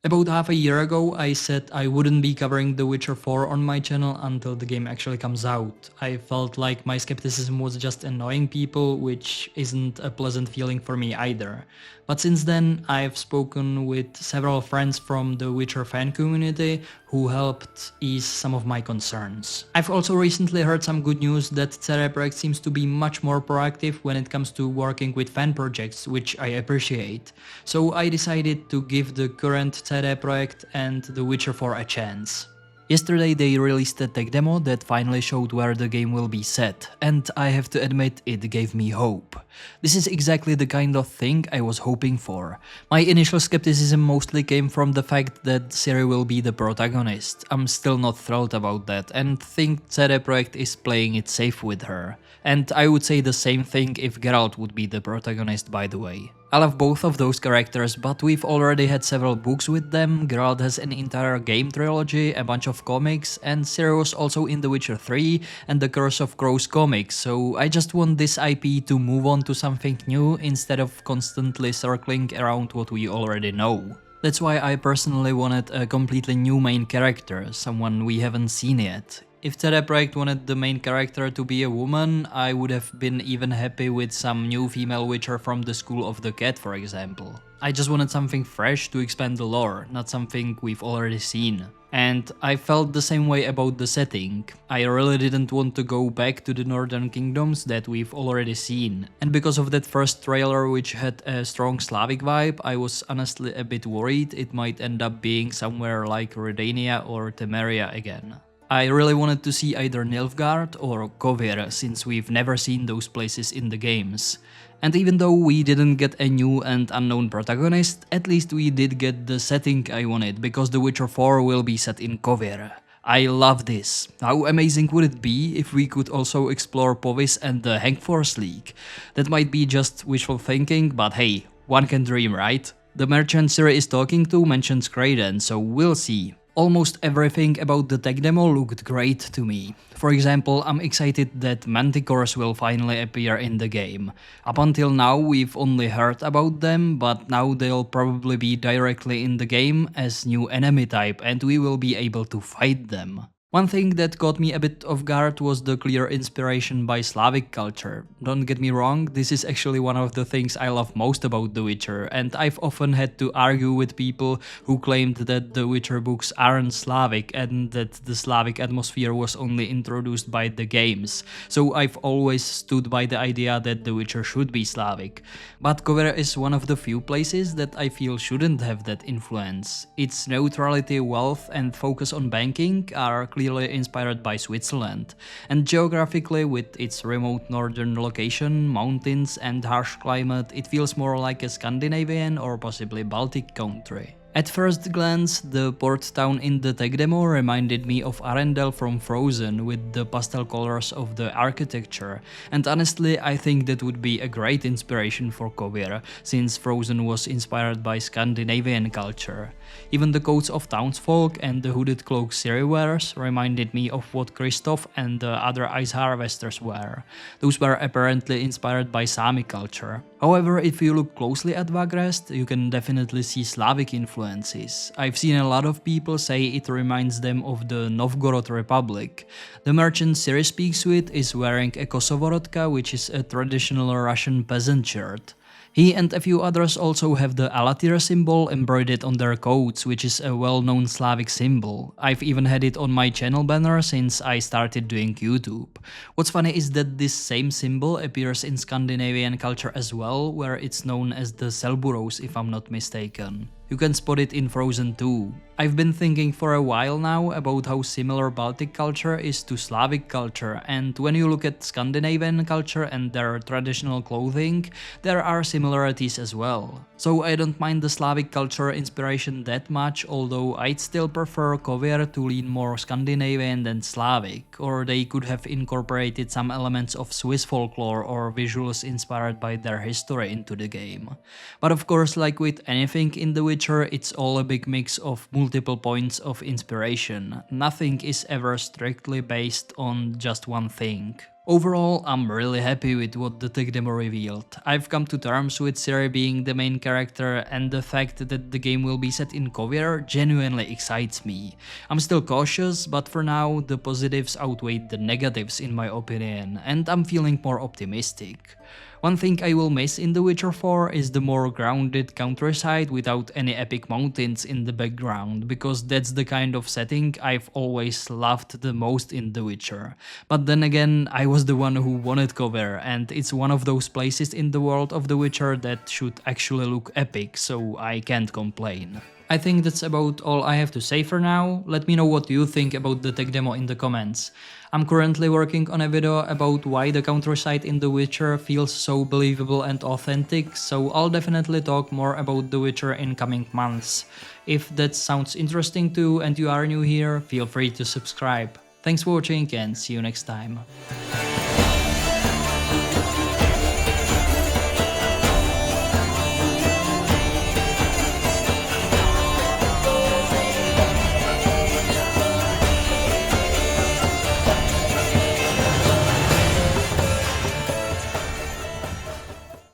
About half a year ago, I said I wouldn't be covering The Witcher 4 on my channel until the game actually comes out. I felt like my skepticism was just annoying people, which isn't a pleasant feeling for me either. But since then, I've spoken with several friends from the Witcher fan community who helped ease some of my concerns. I've also recently heard some good news that Projekt seems to be much more proactive when it comes to working with fan projects, which I appreciate. So I decided to give the current Projekt and The Witcher 4 a chance. Yesterday they released a tech demo that finally showed where the game will be set, and I have to admit it gave me hope. This is exactly the kind of thing I was hoping for. My initial skepticism mostly came from the fact that Ciri will be the protagonist. I'm still not thrilled about that and think CD Projekt is playing it safe with her. And I would say the same thing if Geralt would be the protagonist, by the way. I love both of those characters, but we've already had several books with them. Geralt has an entire game trilogy, a bunch of comics, and Ciri was also in The Witcher 3 and the Curse of Crows comics, so I just want this IP to move on to something new instead of constantly circling around what we already know. That's why I personally wanted a completely new main character, someone we haven't seen yet. If CD Projekt wanted the main character to be a woman, I would have been even happy with some new female Witcher from the School of the Cat, for example. I just wanted something fresh to expand the lore, not something we've already seen. And I felt the same way about the setting. I really didn't want to go back to the Northern Kingdoms that we've already seen. And because of that first trailer, which had a strong Slavic vibe, I was honestly a bit worried it might end up being somewhere like Redania or Temeria again. I really wanted to see either Nilfgaard or Kovir, since we've never seen those places in the games. And even though we didn't get a new and unknown protagonist, at least we did get the setting I wanted, because The Witcher 4 will be set in Kovir. I love this. How amazing would it be if we could also explore Povis and the Hangforce League? That might be just wishful thinking, but hey, one can dream, right? The merchant Ciri is talking to mentions Kraden, so we'll see. Almost everything about the tech demo looked great to me. For example, I'm excited that manticores will finally appear in the game. Up until now we've only heard about them, but now they'll probably be directly in the game as new enemy type and we will be able to fight them. One thing that caught me a bit off guard was the clear inspiration by Slavic culture. Don't get me wrong, this is actually one of the things I love most about The Witcher, and I've often had to argue with people who claimed that The Witcher books aren't Slavic and that the Slavic atmosphere was only introduced by the games, so I've always stood by the idea that The Witcher should be Slavic. But Kovir is one of the few places that I feel shouldn't have that influence. Its neutrality, wealth, and focus on banking are clearly inspired by Switzerland, and geographically with its remote northern location, mountains and harsh climate, it feels more like a Scandinavian or possibly Baltic country. At first glance, the port town in the tech demo reminded me of Arendelle from Frozen with the pastel colors of the architecture, and honestly I think that would be a great inspiration for Kovir, since Frozen was inspired by Scandinavian culture. Even the coats of townsfolk and the hooded cloaks Ciri wears reminded me of what Kristoff and the other ice harvesters wear. Those were apparently inspired by Sami culture. However, if you look closely at Vagrest, you can definitely see Slavic influences. I've seen a lot of people say it reminds them of the Novgorod Republic. The merchant Ciri speaks with is wearing a Kosovorodka, which is a traditional Russian peasant shirt. He and a few others also have the Alatir symbol embroidered on their coats, which is a well-known Slavic symbol. I've even had it on my channel banner since I started doing YouTube. What's funny is that this same symbol appears in Scandinavian culture as well, where it's known as the Selburos if I'm not mistaken. You can spot it in Frozen too. I've been thinking for a while now about how similar Baltic culture is to Slavic culture, and when you look at Scandinavian culture and their traditional clothing, there are similarities as well. So I don't mind the Slavic culture inspiration that much, although I'd still prefer Kovir to lean more Scandinavian than Slavic, or they could have incorporated some elements of Swiss folklore or visuals inspired by their history into the game. But of course, like with anything in The Witcher, it's all a big mix of multiple points of inspiration. Nothing is ever strictly based on just one thing. Overall, I'm really happy with what the tech demo revealed. I've come to terms with Ciri being the main character, and the fact that the game will be set in Kovir genuinely excites me. I'm still cautious, but for now, the positives outweigh the negatives in my opinion, and I'm feeling more optimistic. One thing I will miss in The Witcher 4 is the more grounded countryside without any epic mountains in the background, because that's the kind of setting I've always loved the most in The Witcher. But then again, I was the one who wanted Cover, and it's one of those places in the world of The Witcher that should actually look epic, so I can't complain. I think that's about all I have to say for now. Let me know what you think about the tech demo in the comments. I'm currently working on a video about why the countryside in The Witcher feels so believable and authentic, so I'll definitely talk more about The Witcher in coming months. If that sounds interesting too and you are new here, feel free to subscribe. Thanks for watching and see you next time.